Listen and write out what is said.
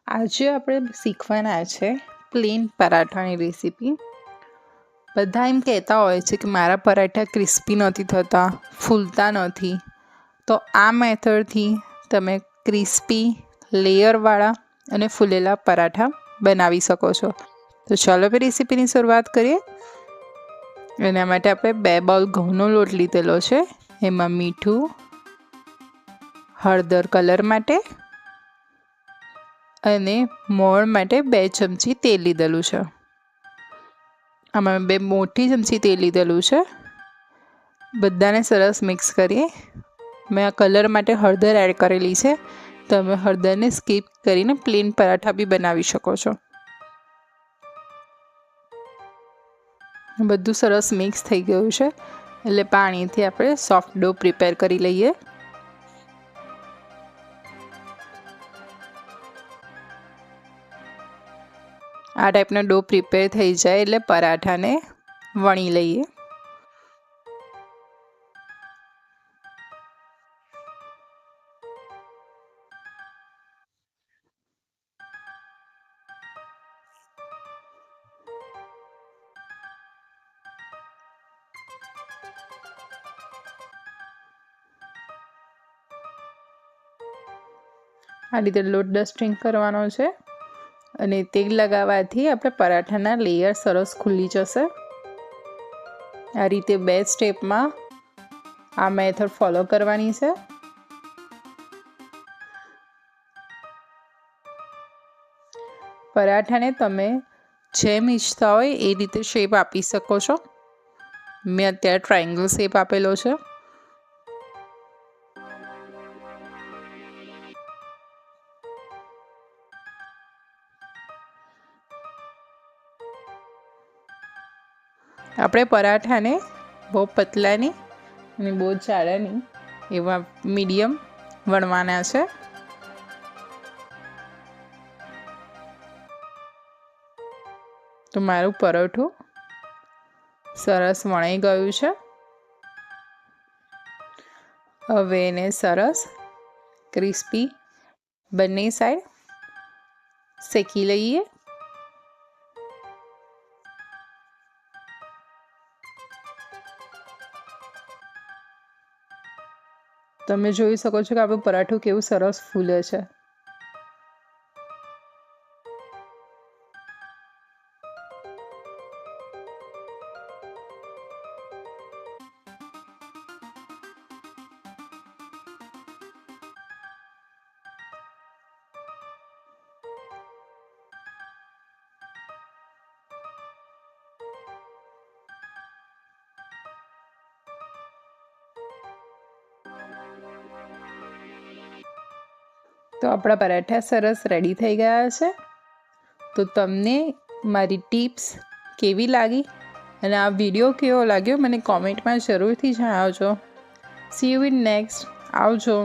આજે આપણે શીખવાના છે પ્લેન પરાઠાની રેસીપી। બધા એમ કહેતા હોય છે કે મારા પરાઠા ક્રિસ્પી નથી થતા, ફૂલતા નથી, તો આ મેથડથી તમે ક્રિસ્પી, લેયરવાળા અને ફૂલેલા પરાઠા બનાવી શકો છો। તો ચાલો હવે રેસીપીની શરૂઆત કરીએ। એના માટે આપણે 2 બાઉલ ઘઉંનો લોટ લીધેલો છે, એમાં મીઠું, હળદર કલર માટે અને મોણ માટે 2 ચમચી તેલ લીધેલું છે। આમાં 2 મોટી ચમચી તેલ લીધેલું છે। બધાને સરસ મિક્સ કરીએ। મેં આ કલર માટે હળદર એડ કરેલી છે, તમે હળદરને સ્કીપ કરીને પ્લેન પરાઠા બી બનાવી શકો છો। બધું સરસ મિક્સ થઈ ગયું છે, એટલે પાણીથી આપણે સોફ્ટ ડો પ્રિપેર કરી લઈએ। આ ટાઈપનો ડો પ્રિપેર થઈ જાય એટલે પરાઠાને વણી લઈએ। આ રીતે લોટ ડસ્ટિંગ કરવાનો છે અને તેલ લગાવવાથી આપણે પરાઠાના લેયર સરસ ખુલી જશે। આ રીતે 2 સ્ટેપમાં આ મેથડ ફોલો કરવાની છે। પરાઠાને તમે જેમ ઈચ્છતા હોય એ રીતે શેપ આપી શકો છો। મેં અત્યારે ટ્રાયેંગલ શેપ આપેલો છે। આપણે પરાઠાને બહુ પતલા નહીં અને બહુ જાડા નહીં, એવા મીડિયમ વણવાના છે। તો મારું પરોઠું સરસ વણાઈ ગયું છે। હવે એને સરસ ક્રિસ્પી બંને સાઈડ શેકી લઈએ। તમે જોઈ શકો છો કે આપણું પરાઠું કેવું સરસ ફૂલે છે। તો આપણા પરાઠા સરસ રેડી થઈ ગયા છે। તો તમને મારી ટિપ્સ કેવી લાગી અને આ વિડીયો કેવો લાગ્યો મને કોમેન્ટમાં જરૂરથી જણાવજો। C you in next. આવજો।